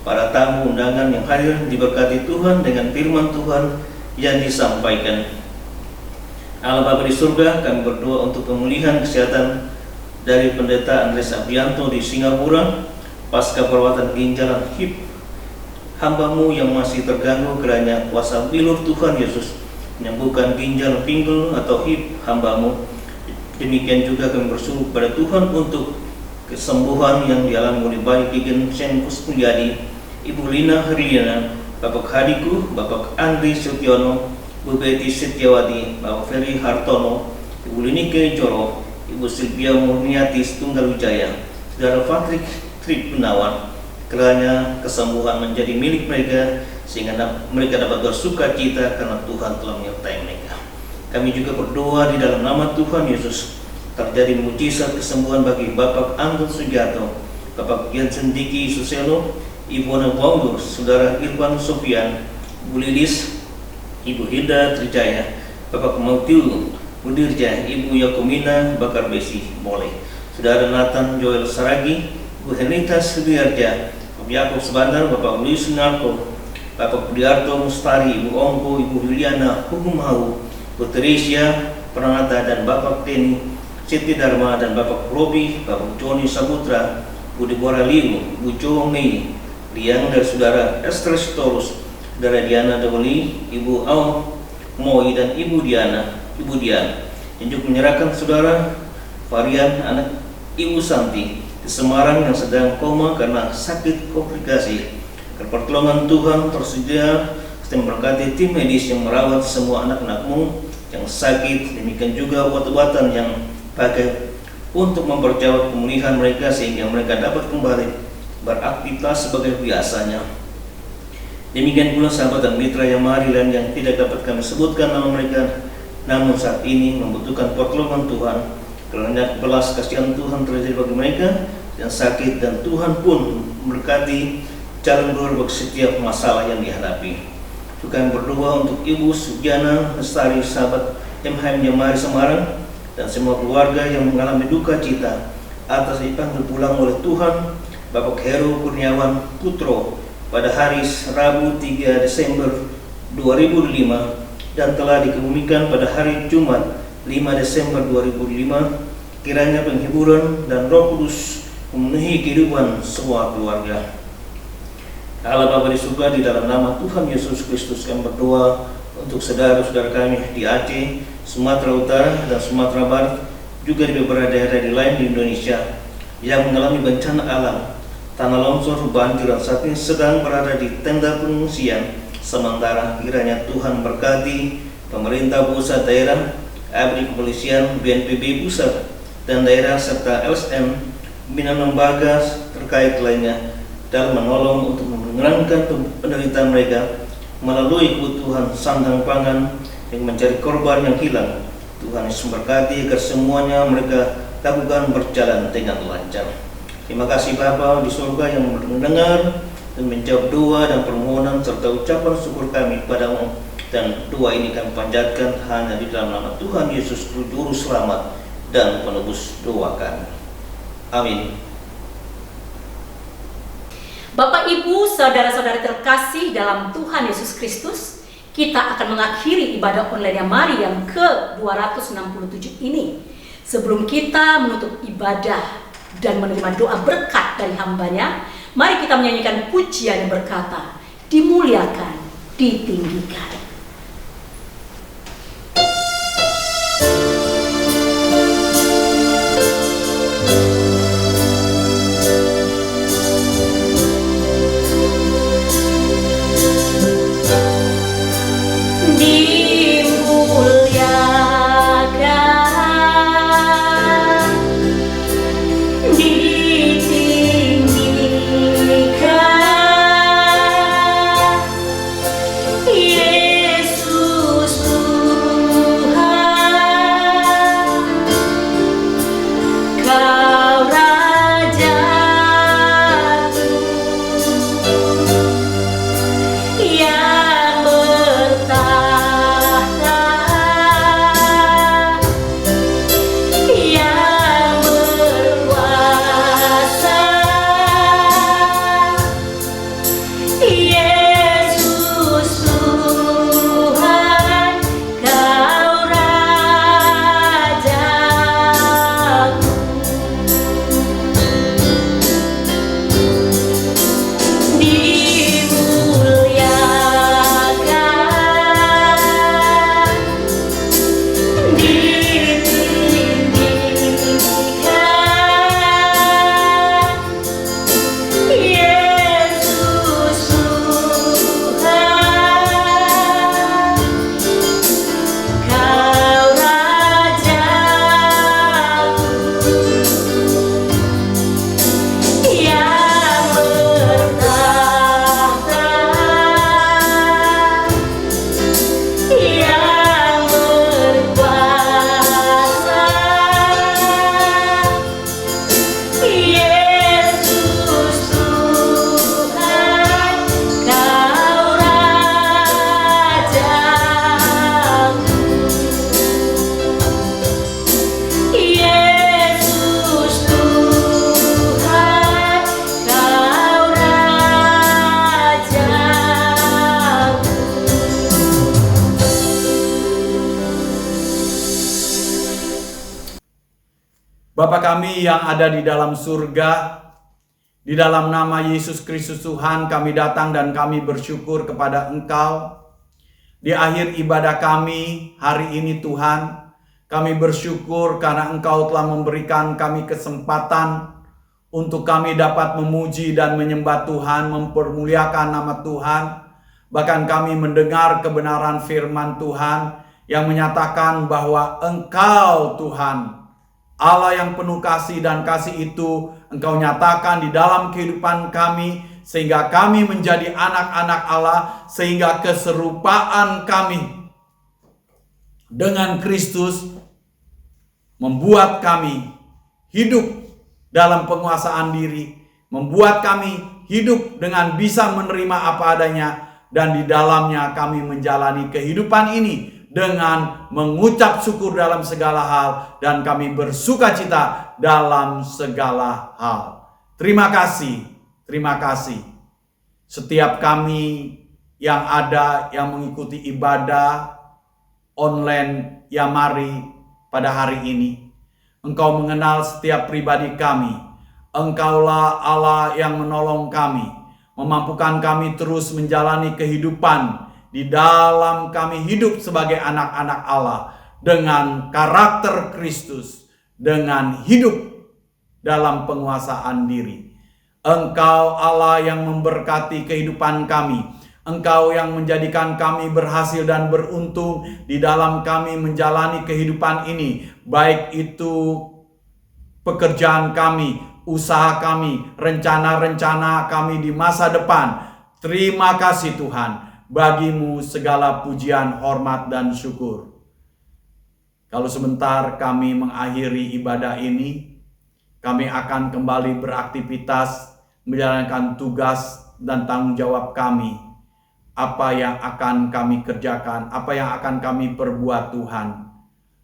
para tamu undangan yang hadir diberkati Tuhan dengan firman Tuhan yang disampaikan. Allah Bapa di surga, kami berdoa untuk pemulihan kesehatan dari Pendeta Andres Abianto di Singapura pasca perawatan ginjal dan hip hamba-Mu yang masih terganggu. Kiranya kuasa bilur Tuhan Yesus menyembuhkan ginjal, pinggul atau hip hamba-Mu. Demikian juga kami bersyukur pada Tuhan untuk kesembuhan yang dialami oleh Bayi Kigen Sen Kuspulyadi, Ibu Lina Heriana, Bapak Hadiku, Bapak Andri Sutiono, Bu Betty Setiawati, Bapak Ferry Hartono, Ibu Linike Joro, Ibu Silvia Murniati Tunggal Wijaya, Saudara Patrick Trik Gunawan. Kiranya kesembuhan menjadi milik mereka, sehingga mereka dapat bersuka cita karena Tuhan telah menyertai mereka. Kami juga berdoa di dalam nama Tuhan Yesus, terjadi mujizat kesembuhan bagi Bapak Anton Sugiarto, Bapak Jensen Diki Suselo, Ibu Ana Bongur, Saudara Irwan Sofian, Bu Lilis, Ibu Hilda Trijaya, Bapak Mautiu Budirja, Ibu Yakumina Bakar Besi Boleh, Saudara Nathan Joel Saragi, Bu Henrita Sudiarja, Bapak Yakob Sebandar, Bapak Luis Narko, Bapak Budiarto Mustari, Ibu Ongko, Ibu Juliana Hukumau, Bu Teresia Pranata, dan Bapak Teni Siti Dharma dan Bapak Robi, Bapak Joni Saputra, Bu Deborah Liu, Bu Jo Mei, Liang dari Saudara Esther Sitorus, Saudara Diana Dewali, Ibu Aum Moi dan Ibu Dian, yang juga menyerahkan Saudara Varian, anak Ibu Santi di Semarang yang sedang koma karena sakit komplikasi. Pertolongan Tuhan tersedia dan memberkati tim medis yang merawat semua anak-anakmu yang sakit, demikian juga obat-obatan yang pakai untuk mempercepat pemulihan mereka sehingga mereka dapat kembali beraktivitas sebagai biasanya. Demikian pula sahabat dan mitra yang mari dan yang tidak dapat kami sebutkan nama mereka, namun saat ini membutuhkan pertolongan Tuhan, karena belas kasihan Tuhan terjadi bagi mereka yang sakit, dan Tuhan pun memberkati jalan keluar bagi setiap masalah yang dihadapi. Juga berdoa untuk Ibu Sujana Lestari, sahabat MHM Jamari Semarang, dan semua keluarga yang mengalami duka cita atas dipanggil pulang oleh Tuhan Bapak Heru Kurniawan Putro pada hari Rabu 3 Desember 2005 dan telah dikebumikan pada hari Jumat 5 Desember 2005. Kiranya penghiburan dan Roh Kudus memenuhi kehidupan semua keluarga. Allah Bapa di surga, di dalam nama Tuhan Yesus Kristus kami berdoa untuk saudara-saudara kami di Aceh, Sumatera Utara dan Sumatera Barat, juga di beberapa daerah di lain di Indonesia yang mengalami bencana alam, tanah longsor, banjir, dan saat ini sedang berada di tenda pengungsian sementara. Kiranya Tuhan berkati pemerintah pusat, daerah, ABRI, kepolisian, BNPB pusat dan daerah, serta LSM, pimpinan lembaga terkait lainnya dalam menolong untuk meringankan penderitaan mereka melalui kebutuhan sandang pangan yang mencari korban yang hilang. Tuhan Yesus memberkati agar semuanya mereka lakukan berjalan dengan lancar. Terima kasih Bapa di surga yang mendengar dan menjawab doa dan permohonan serta ucapan syukur kami kepadamu, dan doa ini kami panjatkan hanya di dalam nama Tuhan Yesus, Juru Selamat dan Penebus doa kami. Amin. Bapak, Ibu, saudara-saudari terkasih dalam Tuhan Yesus Kristus, kita akan mengakhiri ibadah online yang Mari yang ke-267 ini. Sebelum kita menutup ibadah dan menerima doa berkat dari hambanya, mari kita menyanyikan pujian yang berkata, dimuliakan, ditinggikan. Yeah. Bapa kami yang ada di dalam surga, di dalam nama Yesus Kristus Tuhan kami datang dan kami bersyukur kepada Engkau. Di akhir ibadah kami hari ini Tuhan, kami bersyukur karena Engkau telah memberikan kami kesempatan untuk kami dapat memuji dan menyembah Tuhan, mempermuliakan nama Tuhan. Bahkan kami mendengar kebenaran firman Tuhan yang menyatakan bahwa Engkau Tuhan, Allah yang penuh kasih, dan kasih itu Engkau nyatakan di dalam kehidupan kami, sehingga kami menjadi anak-anak Allah, sehingga keserupaan kami dengan Kristus membuat kami hidup dalam penguasaan diri, membuat kami hidup dengan bisa menerima apa adanya, dan di dalamnya kami menjalani kehidupan ini dengan mengucap syukur dalam segala hal, dan kami bersukacita dalam segala hal. Terima kasih, terima kasih. Setiap kami yang ada yang mengikuti ibadah online Yamari pada hari ini, Engkau mengenal setiap pribadi kami. Engkaulah Allah yang menolong kami, memampukan kami terus menjalani kehidupan di dalam kami hidup sebagai anak-anak Allah dengan karakter Kristus, dengan hidup dalam penguasaan diri. Engkau Allah yang memberkati kehidupan kami. Engkau yang menjadikan kami berhasil dan beruntung di dalam kami menjalani kehidupan ini, baik itu pekerjaan kami, usaha kami, rencana-rencana kami di masa depan. Terima kasih Tuhan. Bagimu segala pujian, hormat, dan syukur. Kalau sebentar kami mengakhiri ibadah ini, kami akan kembali beraktivitas, menjalankan tugas dan tanggung jawab kami. Apa yang akan kami kerjakan, apa yang akan kami perbuat Tuhan.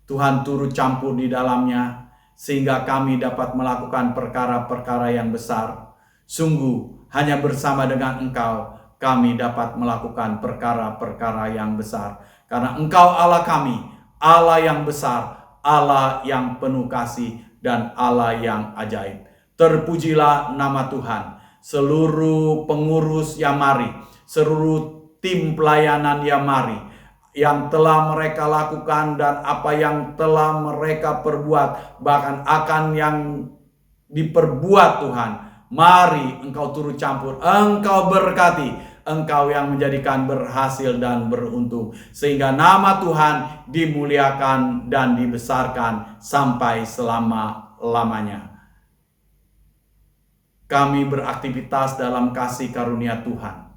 Tuhan turut campur di dalamnya, sehingga kami dapat melakukan perkara-perkara yang besar. Sungguh, hanya bersama dengan Engkau, kami dapat melakukan perkara-perkara yang besar. Karena Engkau Allah kami, Allah yang besar, Allah yang penuh kasih, dan Allah yang ajaib. Terpujilah nama Tuhan. Seluruh pengurus Yamari, seluruh tim pelayanan Yamari yang telah mereka lakukan dan apa yang telah mereka perbuat, bahkan akan yang diperbuat Tuhan. Mari Engkau turut campur, Engkau berkati, Engkau yang menjadikan berhasil dan beruntung, sehingga nama Tuhan dimuliakan dan dibesarkan sampai selama-lamanya. Kami beraktivitas dalam kasih karunia Tuhan.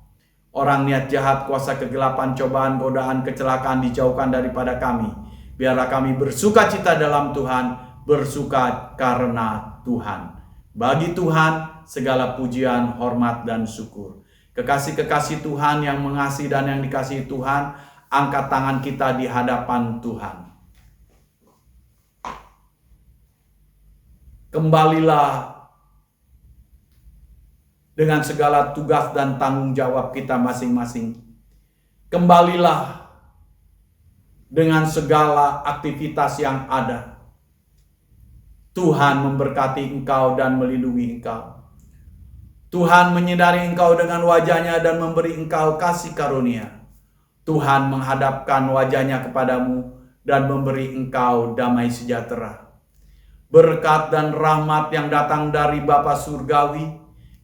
Orang niat jahat, kuasa kegelapan, cobaan, godaan, kecelakaan dijauhkan daripada kami. Biarlah kami bersukacita dalam Tuhan, bersuka karena Tuhan. Bagi Tuhan segala pujian, hormat, dan syukur. Kekasih-kekasih Tuhan yang mengasihi dan yang dikasihi Tuhan, angkat tangan kita di hadapan Tuhan. Kembalilah dengan segala tugas dan tanggung jawab kita masing-masing. Kembalilah dengan segala aktivitas yang ada. Tuhan memberkati engkau dan melindungi engkau. Tuhan menyinari engkau dengan wajahnya dan memberi engkau kasih karunia. Tuhan menghadapkan wajahnya kepadamu dan memberi engkau damai sejahtera. Berkat dan rahmat yang datang dari Bapa Surgawi,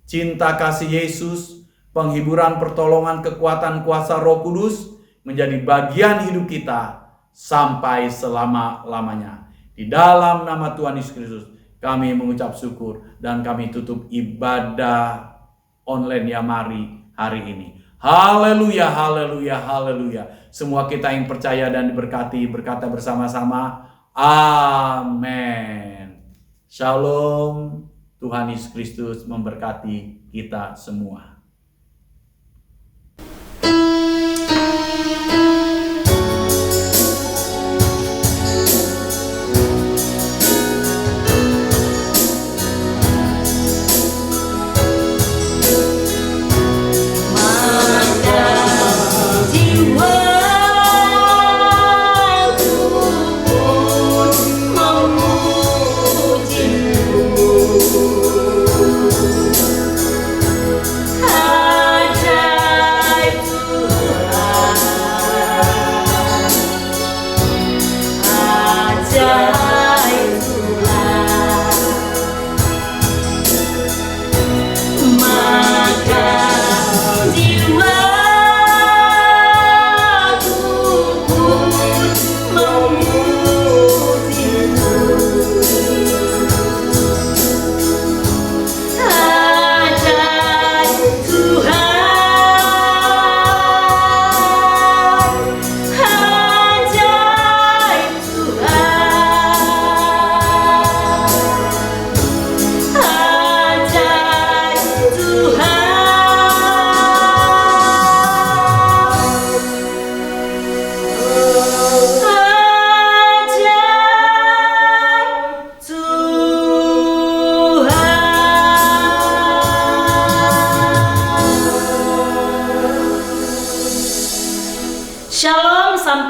cinta kasih Yesus, penghiburan, pertolongan, kekuatan, kuasa Roh Kudus menjadi bagian hidup kita sampai selama-lamanya. Di dalam nama Tuhan Yesus Kristus kami mengucap syukur dan kami tutup ibadah online Yamari hari ini. Haleluya, haleluya, haleluya. Semua kita yang percaya dan diberkati berkata bersama-sama, amin. Shalom. Tuhan Yesus Kristus memberkati kita semua. Memuji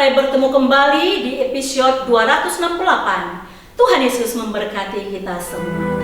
sampai bertemu kembali di episode 268. Tuhan Yesus memberkati kita semua.